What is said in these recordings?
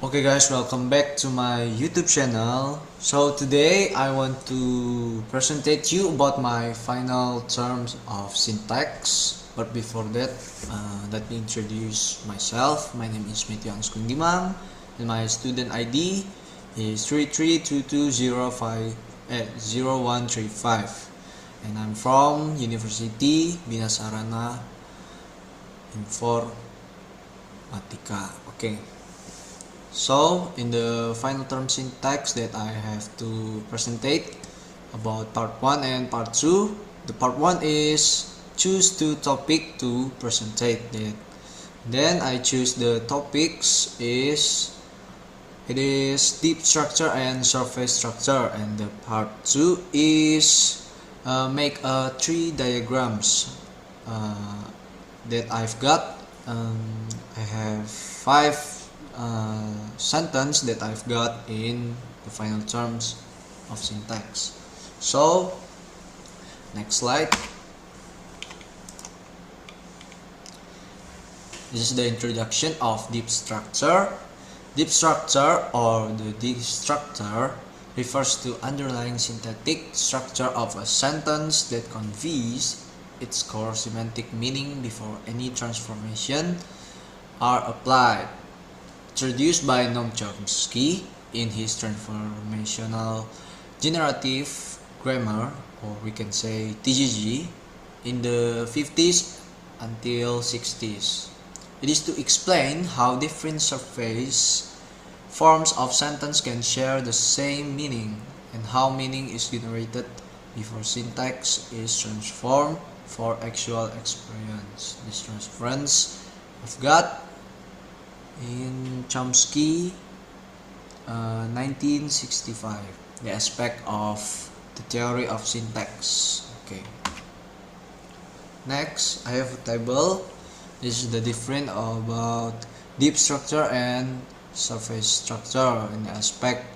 Okay guys, welcome back to my YouTube channel. So today I want to presentate you about my final terms of syntax. But before that, let me introduce myself. My name is Matthew Angskundimang and my student ID is 3322050135 and I'm from University Bina Sarana Informatika. Okay. So, in the final term syntax that I have to presentate about part 1 and part 2, the part 1 is choose two topic to presentate that. Then I choose the topics it is deep structure and surface structure, and the part 2 is make three diagrams that I've got. I have 5 sentence that I've got in the final terms of syntax. So, next slide. This is the introduction of deep structure. Deep structure or the destructor refers to underlying syntactic structure of a sentence that conveys its core semantic meaning before any transformation are applied. Introduced by Noam Chomsky in his Transformational Generative Grammar, or we can say TGG, in the 50s until 60s. It is to explain how different surface forms of sentence can share the same meaning and how meaning is generated before syntax is transformed for actual experience. This transference I've got in Chomsky 1965, the aspect of the theory of syntax. Okay. Next, I have a table. This is the difference about deep structure and surface structure. In the aspect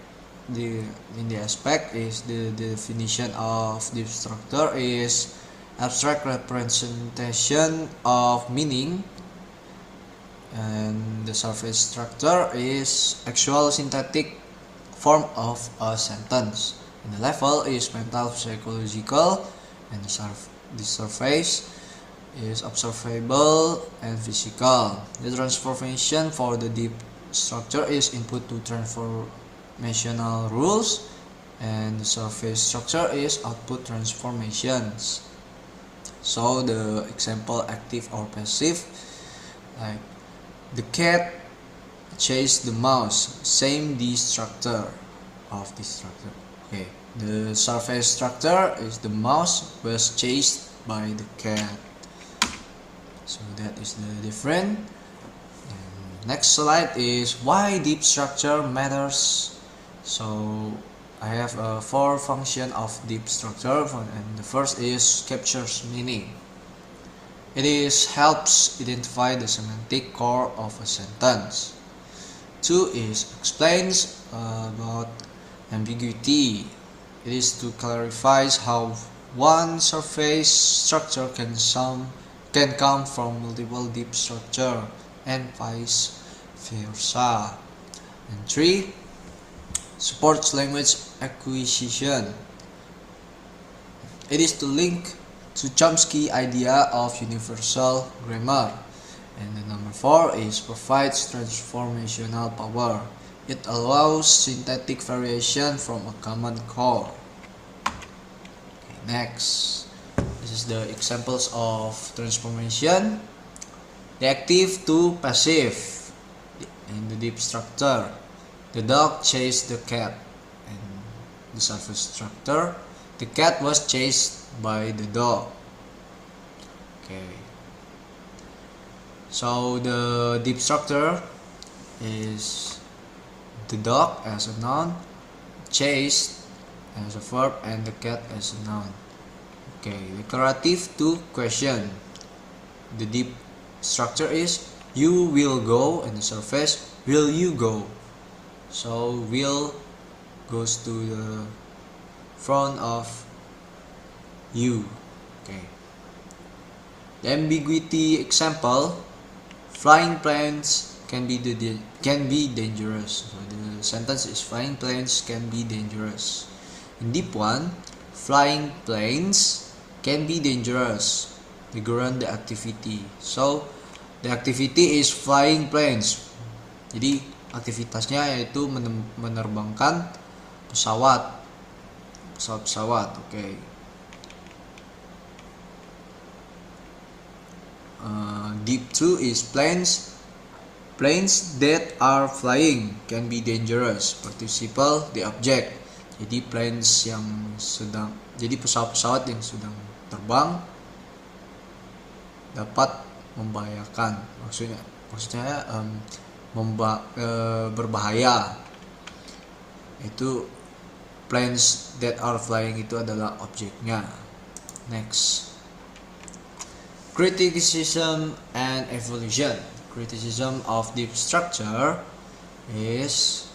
is the definition of deep structure is abstract representation of meaning, and the surface structure is actual syntactic form of a sentence. And the level is mental psychological, and the surface is observable and physical. The transformation for the deep structure is input to transformational rules, and the surface structure is output transformations. So the example active or passive, like the cat chased the mouse, same D structure of this structure. Okay, the surface structure is the mouse was chased by the cat. So that is the difference. Next slide is why deep structure matters. So I have 4 functions of deep structure, and the first is captures meaning. It helps identify the semantic core of a sentence. 2 is explains about ambiguity. It is to clarify how one surface structure can come from multiple deep structure and vice versa. And 3 supports language acquisition. It is to link to Chomsky idea of universal grammar. And the number 4 is provides transformational power. It allows syntactic variation from a common core. Okay, next, this is the examples of transformation. The active to passive in the deep structure. The dog chased the cat. And the surface structure, the cat was chased by the dog. Okay. So the deep structure is the dog as a noun, chased as a verb, and the cat as a noun. Okay. Declarative to question. The deep structure is you will go, and the surface will you go. So will goes to the front of you. Okay. The ambiguity example, flying planes can be dangerous. So the sentence is flying planes can be dangerous. In deep one, flying planes can be dangerous. Background the activity. So the activity is flying planes. Jadi aktivitasnya yaitu menerbangkan pesawat. Oke. Deep 2 is planes that are flying can be dangerous. Participle the object. Jadi pesawat-pesawat yang sedang terbang dapat membahayakan. Maksudnya berbahaya. Itu planes that are flying itu adalah objeknya. Next, criticism and evolution. Criticism of deep structure is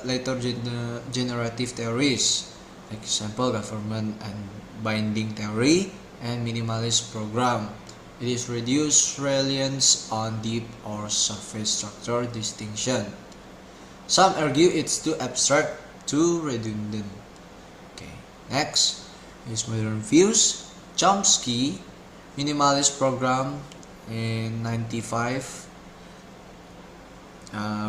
later generative theories, example government and binding theory and minimalist program. It is reduced reliance on deep or surface structure distinction. Some argue it's too abstract, too redundant. Okay, next is modern views. Chomsky minimalist program in 95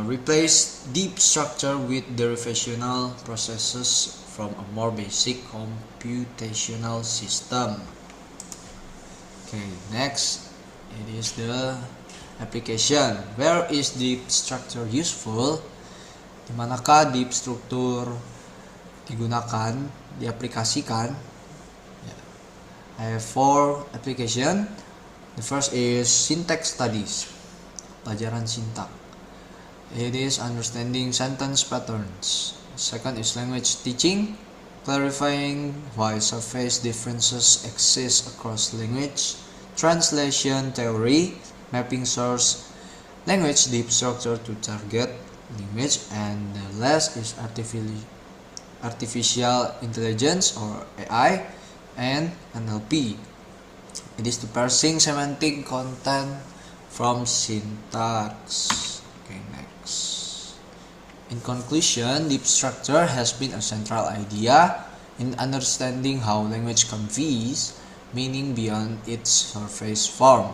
replaced deep structure with derivational processes from a more basic computational system. Okay, next it is the application. Where is deep structure useful? Dimanakah deep struktur digunakan, diaplikasikan? I have 4 application. The first is syntax studies, pelajaran sintak. It is understanding sentence patterns. Second is language teaching, clarifying why surface differences exist across language. Translation theory, mapping source language deep structure to target language. And the last is artificial intelligence or AI and NLP. It is to parsing semantic content from syntax. Okay, next. In conclusion, deep structure has been a central idea in understanding how language conveys meaning beyond its surface form.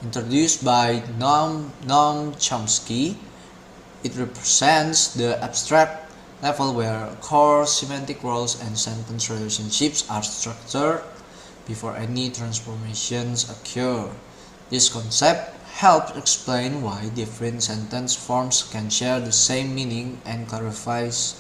Introduced by Noam Chomsky, it represents the abstract level where core semantic roles and sentence relationships are structured before any transformations occur. This concept helps explain why different sentence forms can share the same meaning and clarifies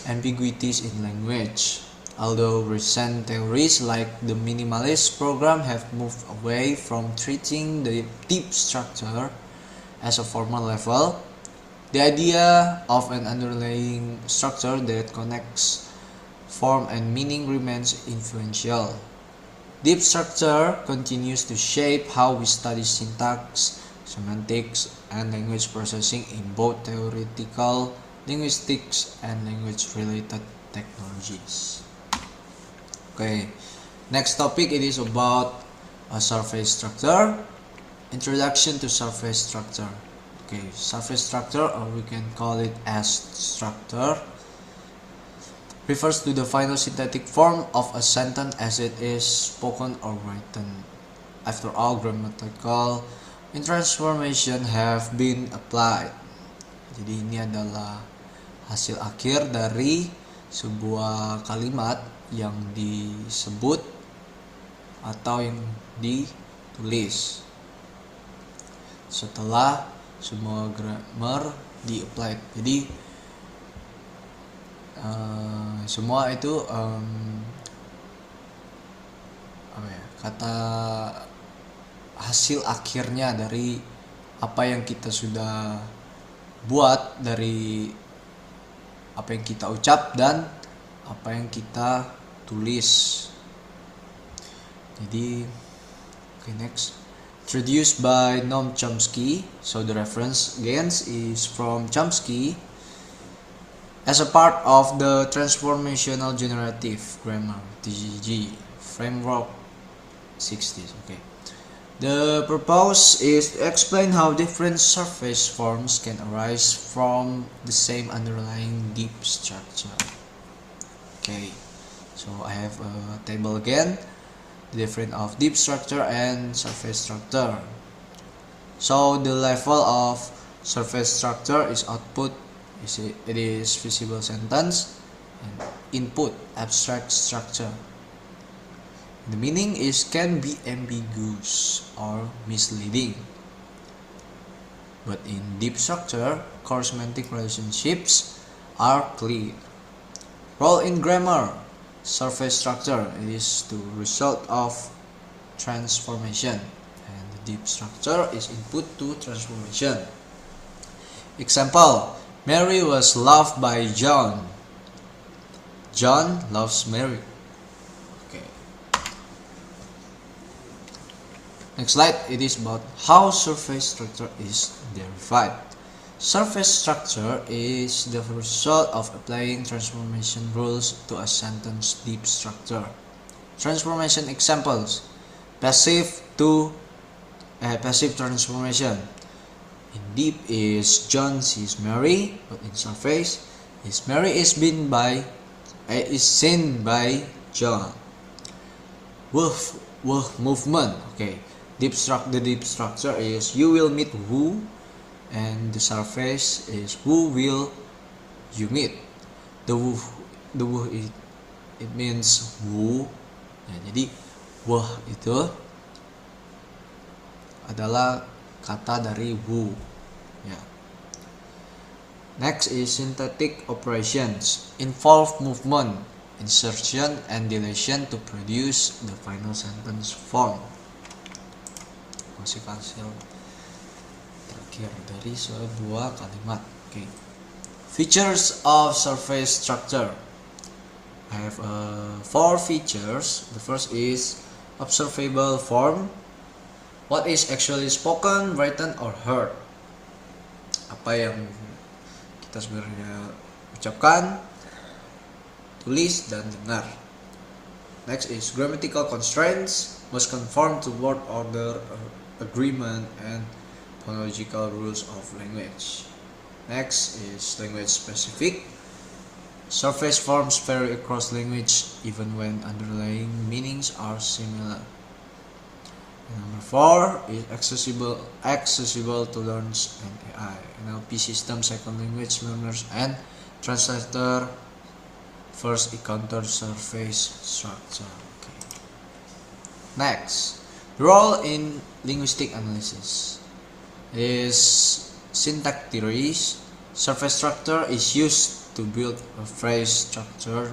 ambiguities in language. Although recent theories like the minimalist program have moved away from treating the deep structure as a formal level, the idea of an underlying structure that connects form and meaning remains influential. Deep structure continues to shape how we study syntax, semantics, and language processing in both theoretical linguistics and language-related technologies. Okay, next topic it is about a surface structure. Introduction to surface structure. Okay, surface structure, or we can call it as structure, refers to the final syntactic form of a sentence as it is spoken or written. After all, grammatical transformation have been applied. Jadi ini adalah hasil akhir dari sebuah kalimat yang disebut atau yang ditulis setelah semua grammar di-applied. Jadi semua itu kata hasil akhirnya dari apa yang kita sudah buat, dari apa yang kita ucap dan apa yang kita tulis. Jadi okay, next, introduced by Noam Chomsky. So the reference again is from Chomsky as a part of the Transformational Generative Grammar (TGG) framework 60s. Okay. The purpose is to explain how different surface forms can arise from the same underlying deep structure. Okay, so I have a table again, the difference of deep structure and surface structure. So the level of surface structure is output, it is visible sentence, and input abstract structure. The meaning is can be ambiguous or misleading. But in deep structure, core-semantic relationships are clear. Role in grammar, surface structure, it is the result of transformation, and the deep structure is input to transformation. Example, Mary was loved by John. John loves Mary. Okay. Next slide, it is about how surface structure is derived. Surface structure is the result of applying transformation rules to a sentence deep structure. Transformation examples: passive transformation. In deep is John sees Mary, but in surface is Mary is seen by John. Wolf movement. Okay, the deep structure is you will meet who, and the surface is who will you meet. The who it means who. Ya, jadi who itu adalah kata dari who. Ya. Next is syntactic operations, involve movement, insertion, and deletion to produce the final sentence form. Masih hasil terakhir dari sebuah kalimat. Okay. Features of surface structure. I have 4 features. The first is observable form. What is actually spoken, written, or heard? Apa yang kita sebenarnya ucapkan, tulis, dan dengar. Next is grammatical constraints, must conform to word order, agreement, and phonological rules of language. Next is language specific. Surface forms vary across language even when underlying meanings are similar. Number 4 is accessible to learners and AI. NLP system, second language learners and translator first encounter surface structure. Okay. Next, role in linguistic analysis is syntax theories. Surface structure is used to build a phrase structure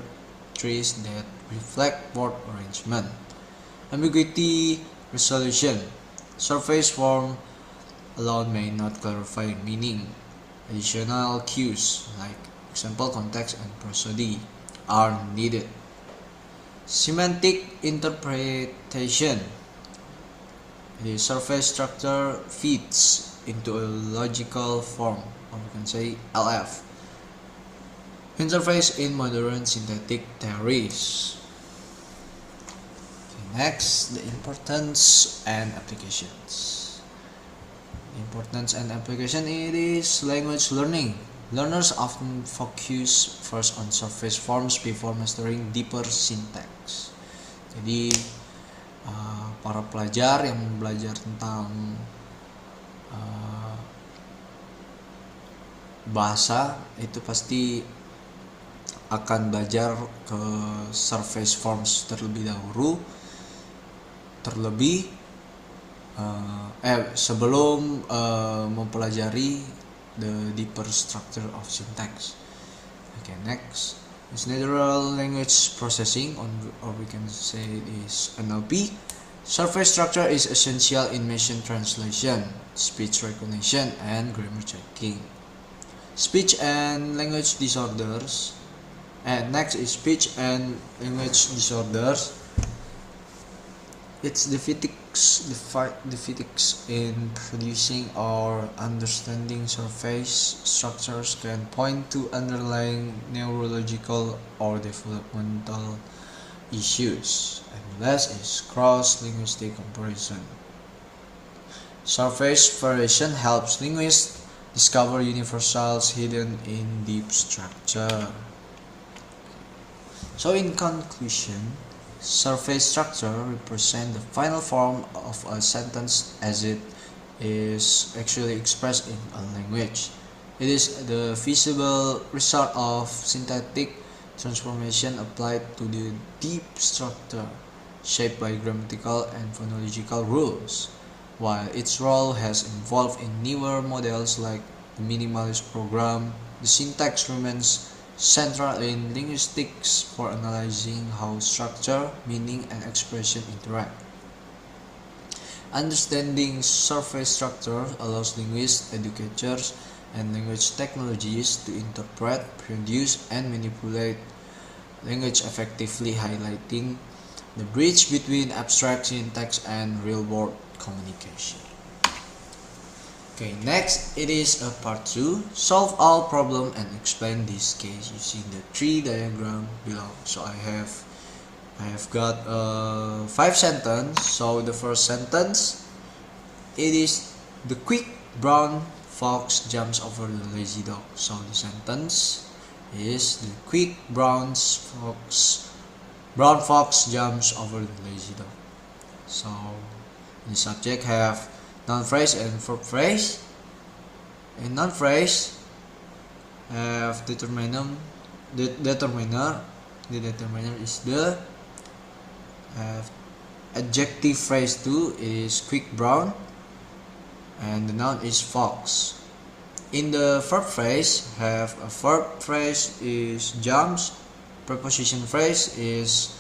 trees that reflect word arrangement. Ambiguity resolution. Surface form alone may not clarify meaning. Additional cues like example, context, and prosody are needed. Semantic interpretation. The surface structure fits into a logical form, or we can say LF. Interface in modern syntactic theories. Next, the importance and applications. The importance and application, it is language learning. Learners often focus first on surface forms before mastering deeper syntax. Jadi para pelajar yang belajar tentang bahasa itu pasti akan belajar ke surface forms terlebih dahulu. Sebelum mempelajari the deeper structure of syntax. Okay, next is natural language processing, or we can say it is NLP. Surface structure is essential in machine translation, speech recognition, and grammar checking. Speech and language disorders. And next is speech and language disorders. Its difficulties in producing or understanding surface structures can point to underlying neurological or developmental issues. And last is cross-linguistic comparison. Surface variation helps linguists discover universals hidden in deep structure. So in conclusion, surface structure represents the final form of a sentence as it is actually expressed in a language. It is the visible result of syntactic transformation applied to the deep structure, shaped by grammatical and phonological rules. While its role has evolved in newer models like the minimalist program, the syntax remains central in linguistics for analyzing how structure, meaning, and expression interact. Understanding surface structure allows linguists, educators, and language technologists to interpret, produce, and manipulate language effectively, highlighting the bridge between abstract syntax and real-world communication. Okay, next it is a part 2. Solve all problem and explain this case using the tree diagram below. So I have got 5 sentences. So the first sentence, it is the quick brown fox jumps over the lazy dog. So the sentence is the quick brown fox jumps over the lazy dog. So the subject have noun phrase and verb phrase. In noun phrase have determiner. The determiner is the adjective phrase 2 is quick brown, and the noun is fox. In the verb phrase have a verb phrase is jumps, preposition phrase is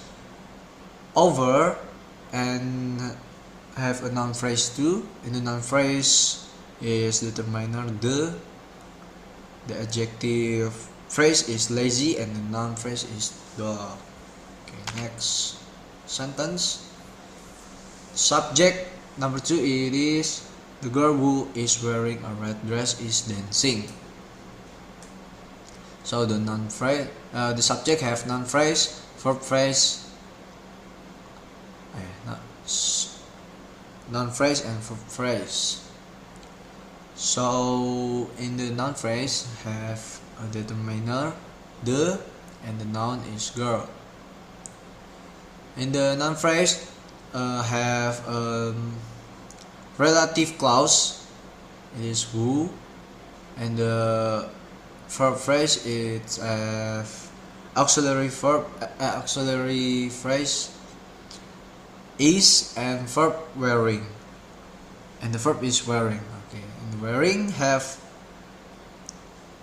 over, and have a noun phrase too. In the noun phrase is determiner the adjective phrase is lazy, and the noun phrase is dog. Okay, next sentence. Subject number 2, it is the girl who is wearing a red dress is dancing. So the noun phrase, the subject have noun phrase, verb phrase, noun phrase and verb phrase. So in the noun phrase have a determiner the, and the noun is girl. In the noun phrase have relative clause, it is who, and the verb phrase is auxiliary phrase is, and verb wearing, and the verb is wearing. Okay, and wearing have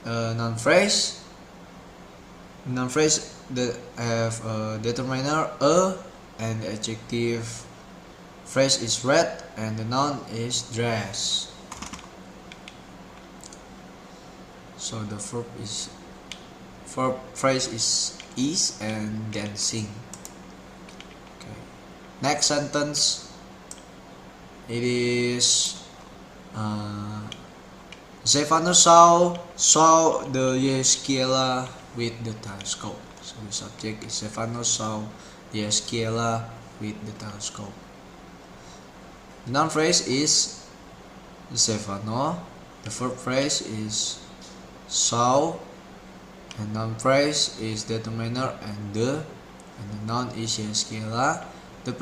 noun phrase that have a determiner a, and the adjective phrase is red, and the noun is dress. So the verb phrase is and dancing. Okay. Next sentence, it is Stefano saw the Esquiela with the telescope. So the subject is Stefano saw the Esquiela with the telescope. The noun phrase is Stefano. The verb phrase is saw, and noun phrase is determiner and the noun is Esquiela. The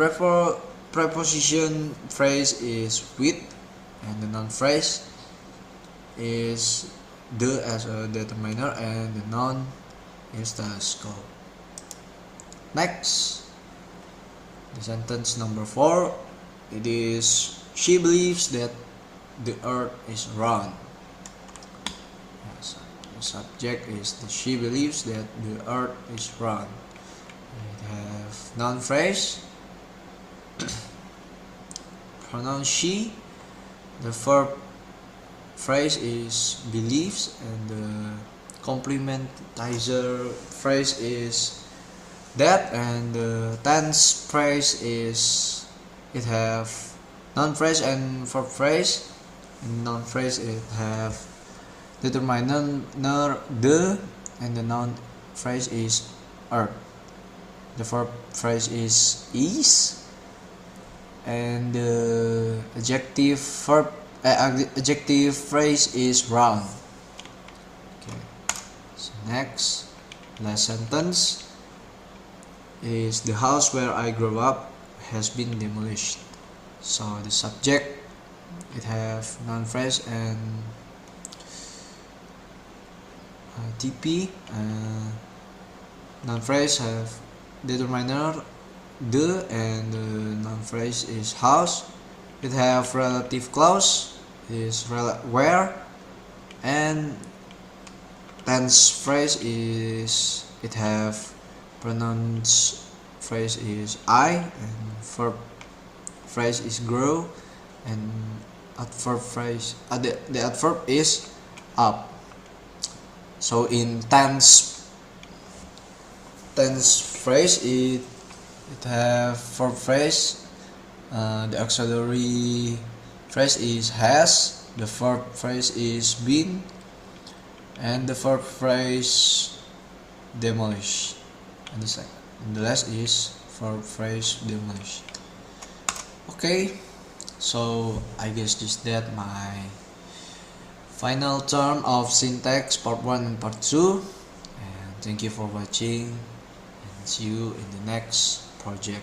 preposition phrase is with, and the noun phrase is the as a determiner, and the noun is telescope. Next, the sentence number 4, it is she believes that the earth is round. Yes, the subject is she believes that the earth is round. It have noun phrase, pronoun she. The verb phrase is believes, and the complementizer phrase is that, and the tense phrase is, it have noun phrase and verb phrase. In noun phrase it have determiner the, and the noun phrase is earth. The verb phrase is, and the adjective verb adjective phrase is round. Okay. So next, last sentence is the house where I grew up has been demolished. So the subject, it have noun phrase and TP. Noun phrase have determiner the, and the noun phrase is house. It have relative clause is where, and tense phrase is it have pronouns phrase is I, and verb phrase is grow, and adverb phrase the adverb is up. So in tense phrase, it have verb phrase. The auxiliary phrase is has. The verb phrase is been, and the verb phrase demolish. And the last is verb phrase demolish. Okay, so I guess this that my final term of syntax part 1 and part 2, and thank you for watching, and see you in the next project.